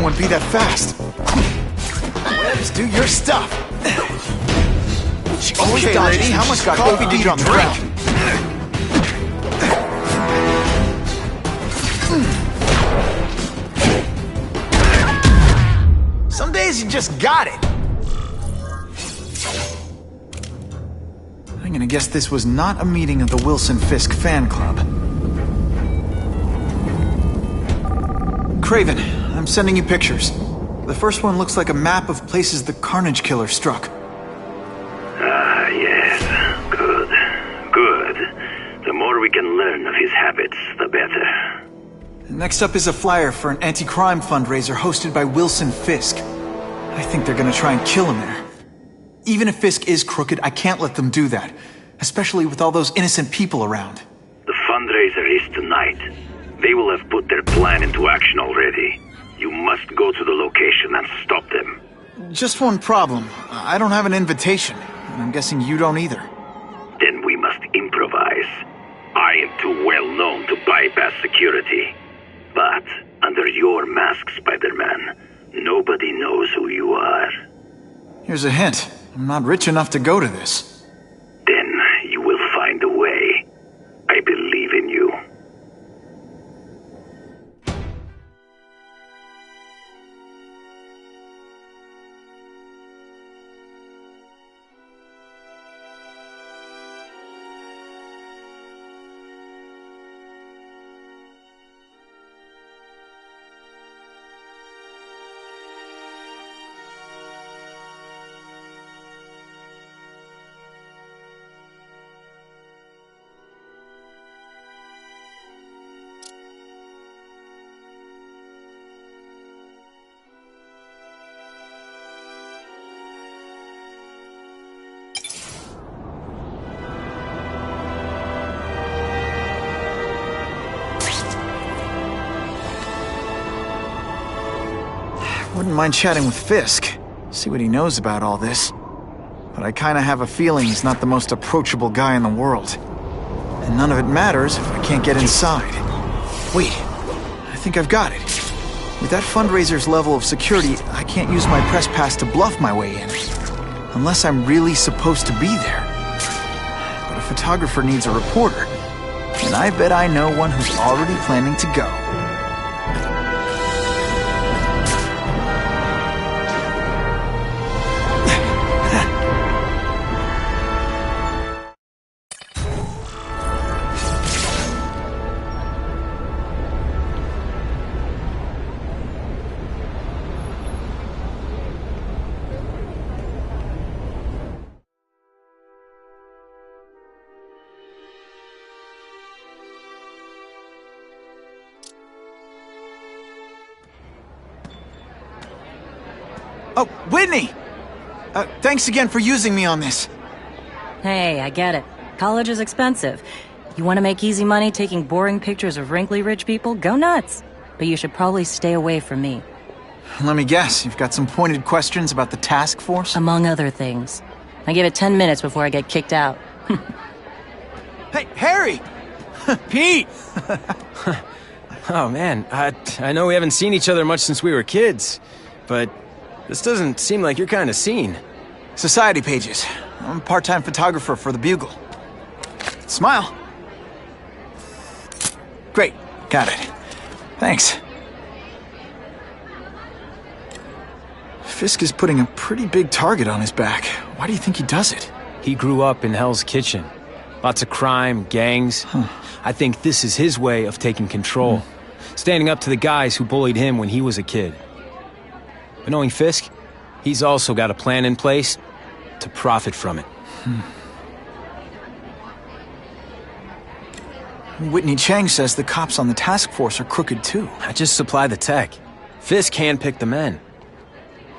would be that fast. Webs, do your stuff. She always dodges. Lady, how much coffee did you on the ground? Some days you just got it. I'm gonna guess this was not a meeting of the Wilson Fisk fan club. Craven, I'm sending you pictures. The first one looks like a map of places the Carnage Killer struck. Ah, yes. Good. Good. The more we can learn of his habits, the better. Next up is a flyer for an anti-crime fundraiser hosted by Wilson Fisk. I think they're gonna try and kill him there. Even if Fisk is crooked, I can't let them do that. Especially with all those innocent people around. The fundraiser is tonight. They will have put their plan into action already. You must go to the location and stop them. Just one problem. I don't have an invitation, and I'm guessing you don't either. Then we must improvise. I am too well known to bypass security. But under your mask, Spider-Man, nobody knows who you are. Here's a hint. I'm not rich enough to go to this. Then you will find a way. I believe in you. Wouldn't mind chatting with Fisk, see what he knows about all this. But I kinda have a feeling he's not the most approachable guy in the world. And none of it matters if I can't get inside. Wait, I think I've got it. With that fundraiser's level of security, I can't use my press pass to bluff my way in. Unless I'm really supposed to be there. But a photographer needs a reporter. And I bet I know one who's already planning to go. Oh, Whitney! Thanks again for using me on this. Hey, I get it. College is expensive. You want to make easy money taking boring pictures of wrinkly rich people? Go nuts. But you should probably stay away from me. Let me guess, you've got some pointed questions about the task force? Among other things. I give it 10 minutes before I get kicked out. Hey, Harry! Pete! Oh, man, I know we haven't seen each other much since we were kids, but this doesn't seem like your kind of scene. Society pages. I'm a part-time photographer for the Bugle. Smile. Great, got it. Thanks. Fisk is putting a pretty big target on his back. Why do you think he does it? He grew up in Hell's Kitchen. Lots of crime, gangs. I think this is his way of taking control. Standing up to the guys who bullied him when he was a kid. But knowing Fisk, he's also got a plan in place to profit from it. Whitney Chang says the cops on the task force are crooked too. I just supply the tech. Fisk handpicked the men.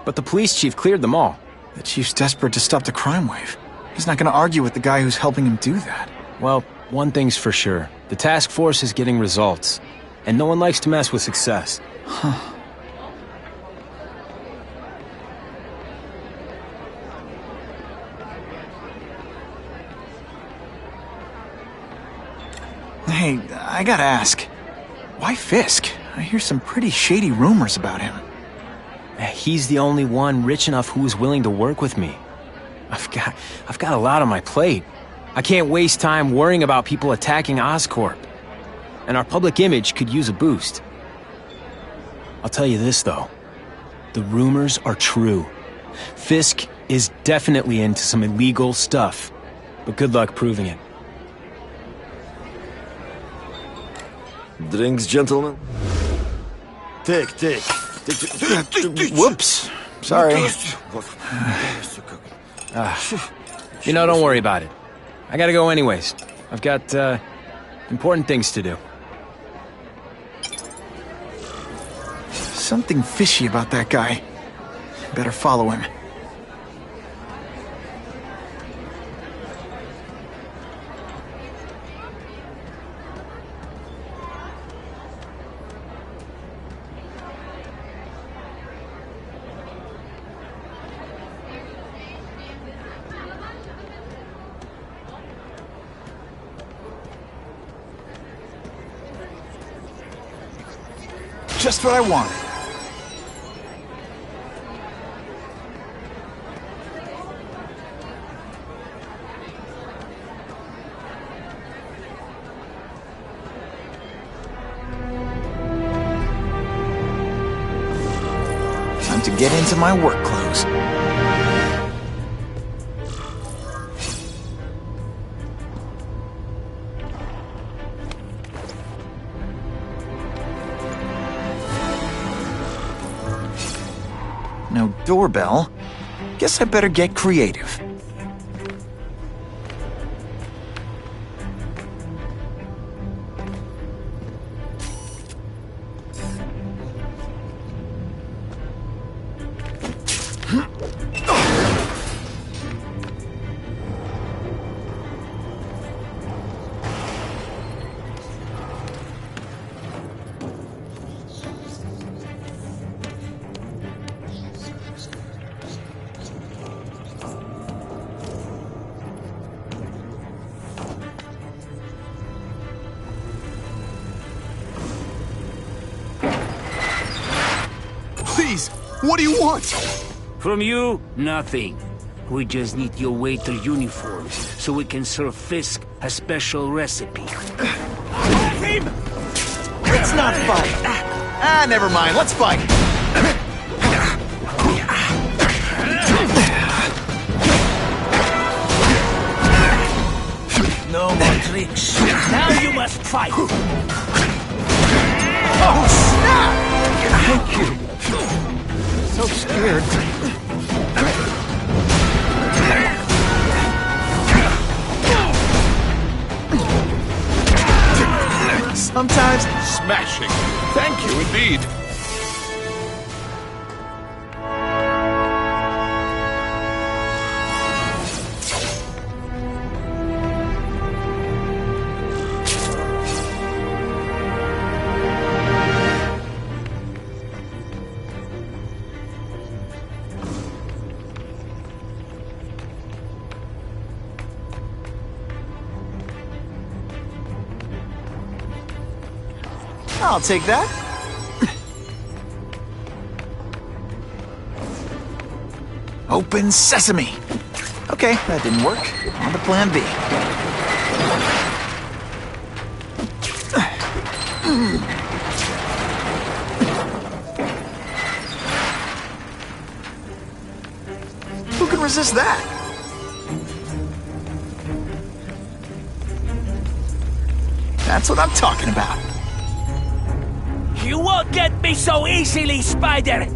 But the police chief cleared them all. The chief's desperate to stop the crime wave. He's not gonna argue with the guy who's helping him do that. Well, one thing's for sure. The task force is getting results. And no one likes to mess with success. Hey, I gotta ask. Why Fisk? I hear some pretty shady rumors about him. He's the only one rich enough who is willing to work with me. I've got a lot on my plate. I can't waste time worrying about people attacking Oscorp. And our public image could use a boost. I'll tell you this, though. The rumors are true. Fisk is definitely into some illegal stuff. But good luck proving it. Drinks, gentlemen? Take. Whoops. Sorry. Don't worry about it. I gotta go anyways. I've got, important things to do. Something fishy about that guy. Better follow him. Just what I wanted. Time to get into my work clothes. No doorbell. Guess I better get creative. Please, what do you want? From you, nothing. We just need your waiter uniform so we can serve Fisk a special recipe. Let's not fight. Never mind. Let's fight. No more tricks. Now you must fight. Oh, snap! Thank you. So scared. Sometimes... Smashing. Thank you indeed. I'll take that. Open sesame. Okay, that didn't work. On to plan B. Who can resist that? That's what I'm talking about. You won't get me so easily, Spider!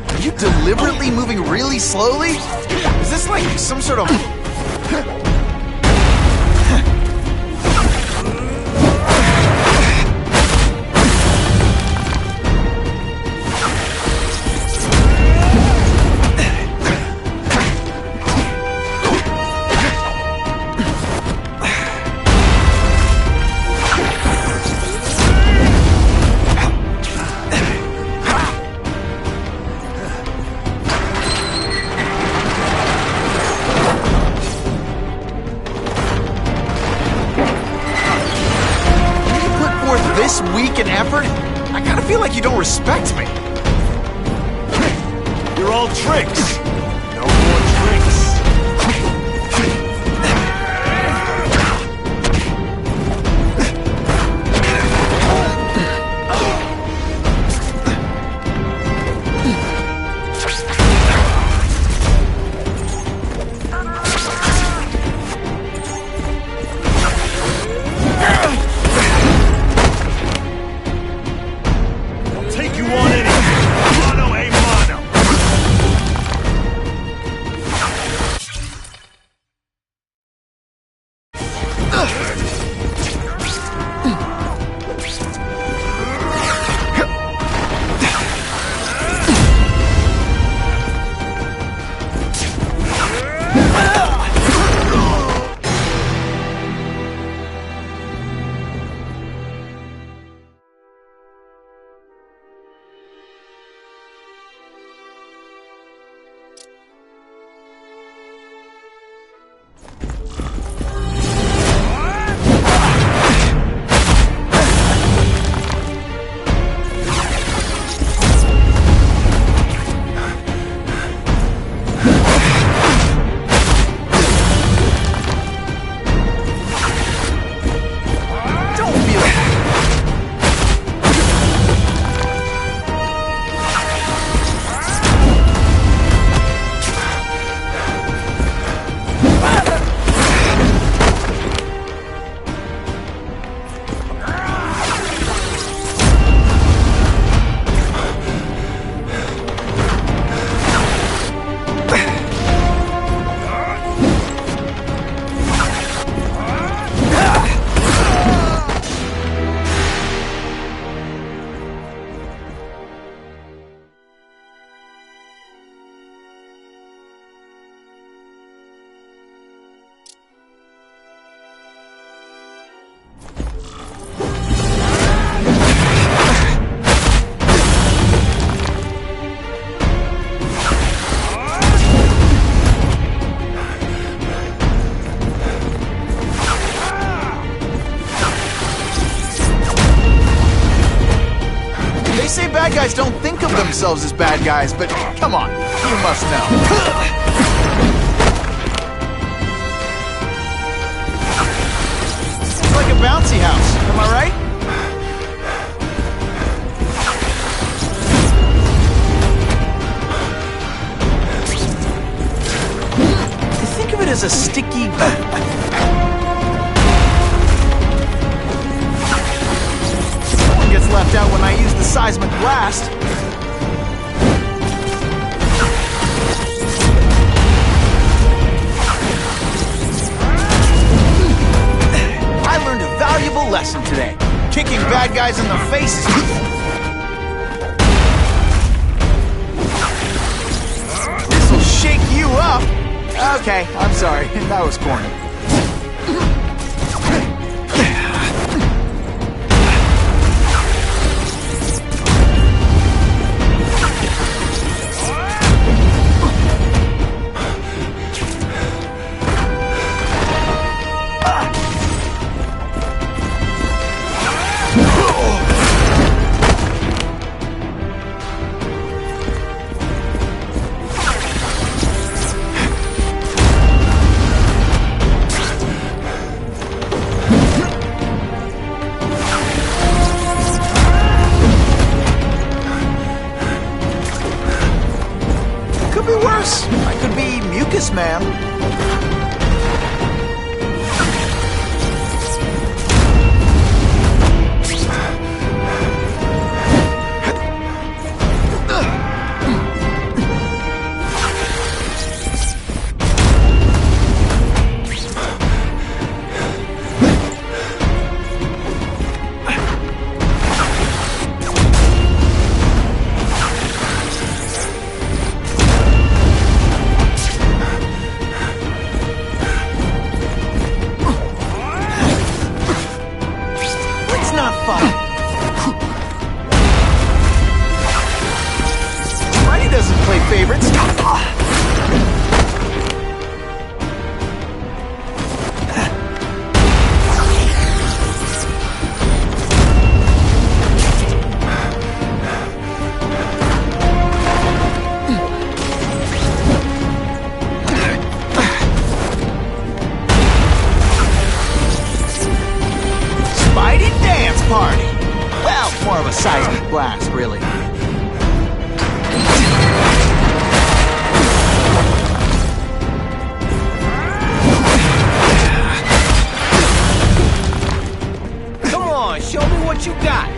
Are you deliberately moving really slowly? Is this like some sort of... this weak an effort? I kinda feel like you don't respect me. You're all tricks. No more tricks. Take you on any mano a mano. They say bad guys don't think of themselves as bad guys, but come on, you must know. It's like a bouncy house, am I right? Think of it as a sticky... Someone gets left out when I use the seismic blast. I learned a valuable lesson today. Kicking bad guys in the face is... This'll shake you up. Okay, I'm sorry. That was corny. Could be worse. I could be Mucus Man. It's not fun. Spidey doesn't play favorites. party. Well, more of a seismic blast, really. Come on, show me what you got.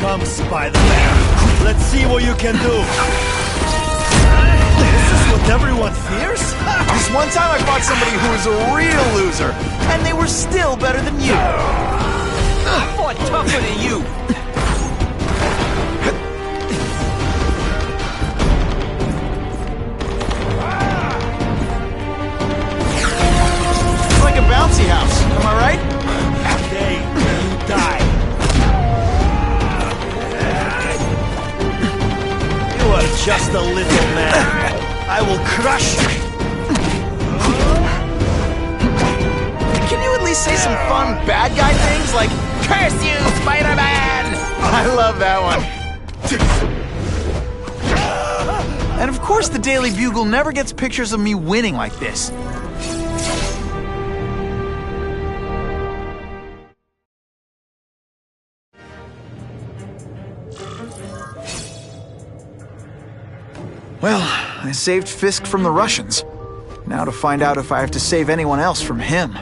Come, Spider-Man. Let's see what you can do. This is what everyone fears? This one time I fought somebody who was a real loser, and they were still better than you. I fought tougher than you. It's like a bouncy house, am I right? Today, you die. You are just a little man. I will crush you. Can you at least say some fun bad guy things like, "Curse you, Spider-Man"? I love that one. And of course the Daily Bugle never gets pictures of me winning like this. Well, I saved Fisk from the Russians. Now to find out if I have to save anyone else from him.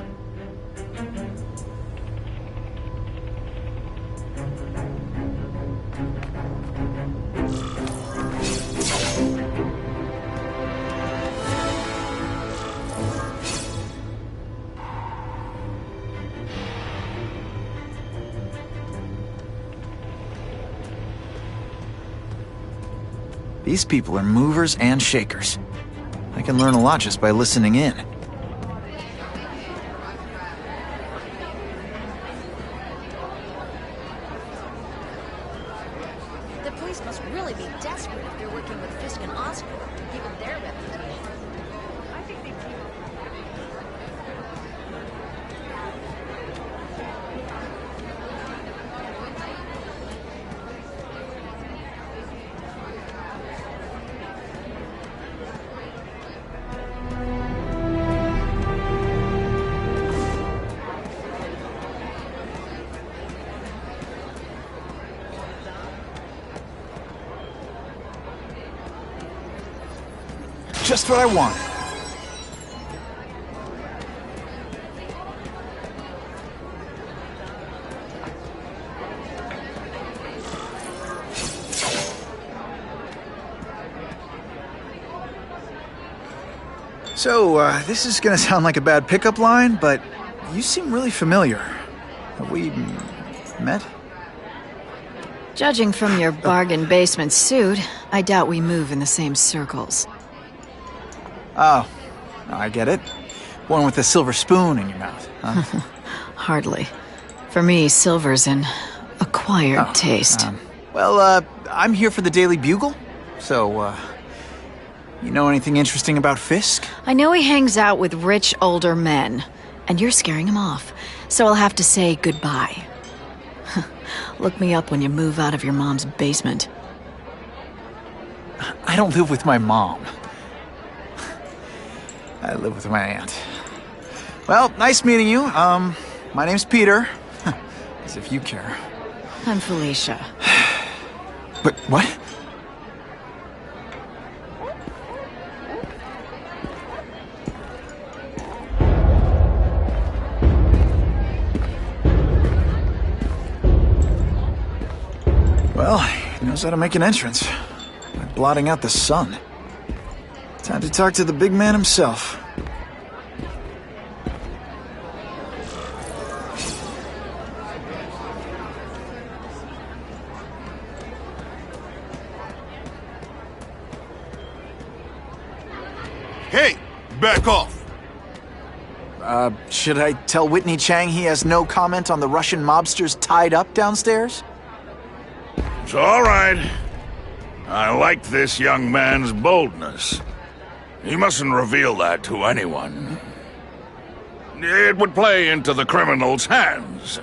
These people are movers and shakers. I can learn a lot just by listening in. The police must really be desperate if they're working with Fisk and Oscar, given their reputation. I think they do. Just what I want. So, this is gonna sound like a bad pickup line, but you seem really familiar. Have we met? Judging from your bargain basement suit, I doubt we move in the same circles. Oh, I get it. One with a silver spoon in your mouth, huh? Hardly. For me, silver's an acquired taste. Well, I'm here for the Daily Bugle, so, you know anything interesting about Fisk? I know he hangs out with rich older men, and you're scaring him off, so I'll have to say goodbye. Look me up when you move out of your mom's basement. I don't live with my mom. I live with my aunt. Well, nice meeting you. My name's Peter. As if you care. I'm Felicia. But what? Well, he knows how to make an entrance. By blotting out the sun. Time to talk to the big man himself. Hey, back off. Should I tell Whitney Chang he has no comment on the Russian mobsters tied up downstairs? It's all right. I like this young man's boldness. He mustn't reveal that to anyone. It would play into the criminal's hands.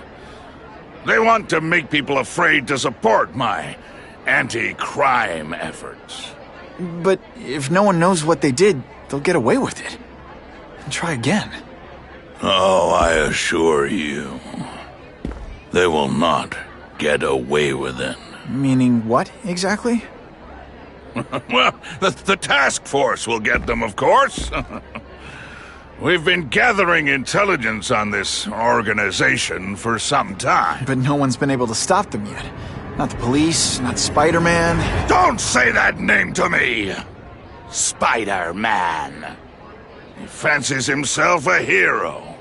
They want to make people afraid to support my anti-crime efforts. But if no one knows what they did, they'll get away with it. And try again. Oh, I assure you, they will not get away with it. Meaning what, exactly? Well, the task force will get them, of course. We've been gathering intelligence on this organization for some time. But no one's been able to stop them yet. Not the police, not Spider-Man. Don't say that name to me! Spider-Man. He fancies himself a hero.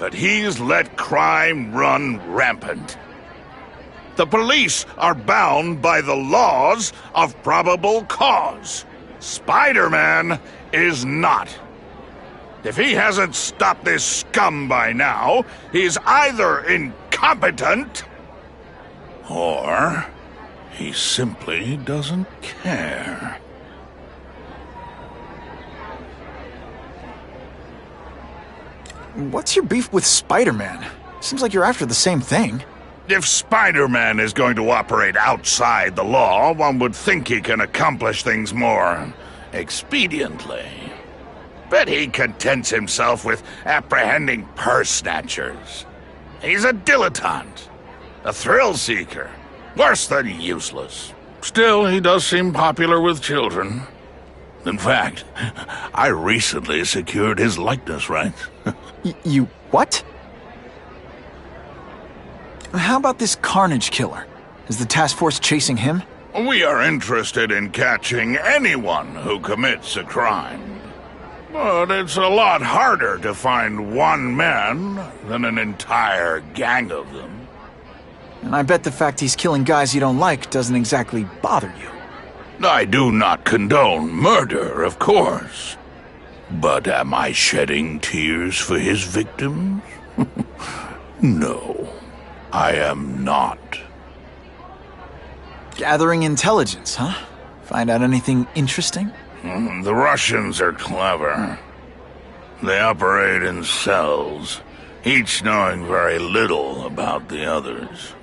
But he's let crime run rampant. The police are bound by the laws of probable cause. Spider-Man is not. If he hasn't stopped this scum by now, he's either incompetent or he simply doesn't care. What's your beef with Spider-Man? Seems like you're after the same thing. If Spider-Man is going to operate outside the law, one would think he can accomplish things more expediently. But he contents himself with apprehending purse snatchers. He's a dilettante, a thrill-seeker, worse than useless. Still, he does seem popular with children. In fact, I recently secured his likeness rights. You what? How about this Carnage killer? Is the task force chasing him? We are interested in catching anyone who commits a crime. But it's a lot harder to find one man than an entire gang of them. And I bet the fact he's killing guys you don't like doesn't exactly bother you. I do not condone murder, of course. But am I shedding tears for his victims? No, I am not. Gathering intelligence, huh? Find out anything interesting? The Russians are clever. They operate in cells, each knowing very little about the others.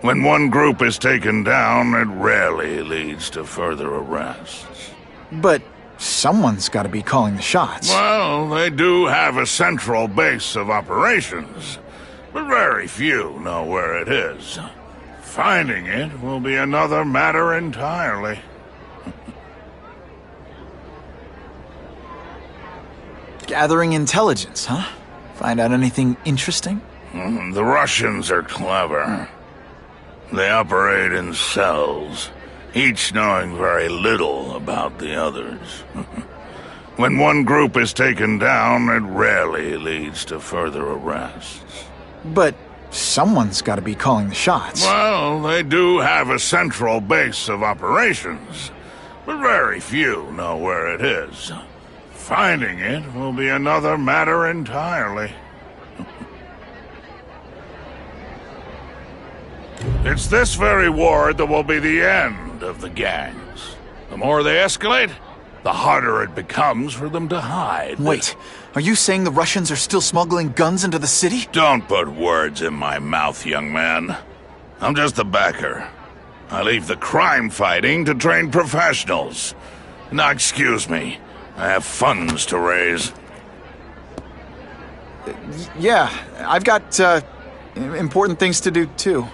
When one group is taken down, it rarely leads to further arrests. But someone's got to be calling the shots. Well, they do have a central base of operations, but very few know where it is. Finding it will be another matter entirely. Gathering intelligence, huh? Find out anything interesting? The Russians are clever. They operate in cells, each knowing very little about the others. When one group is taken down, it rarely leads to further arrests. But someone's got to be calling the shots. Well, they do have a central base of operations, but very few know where it is. Finding it will be another matter entirely. It's this very war that will be the end of the gangs. The more they escalate, the harder it becomes for them to hide. Wait, are you saying the Russians are still smuggling guns into the city? Don't put words in my mouth, young man. I'm just a backer. I leave the crime fighting to trained professionals. Now, excuse me. I have funds to raise. Yeah, I've got, important things to do, too.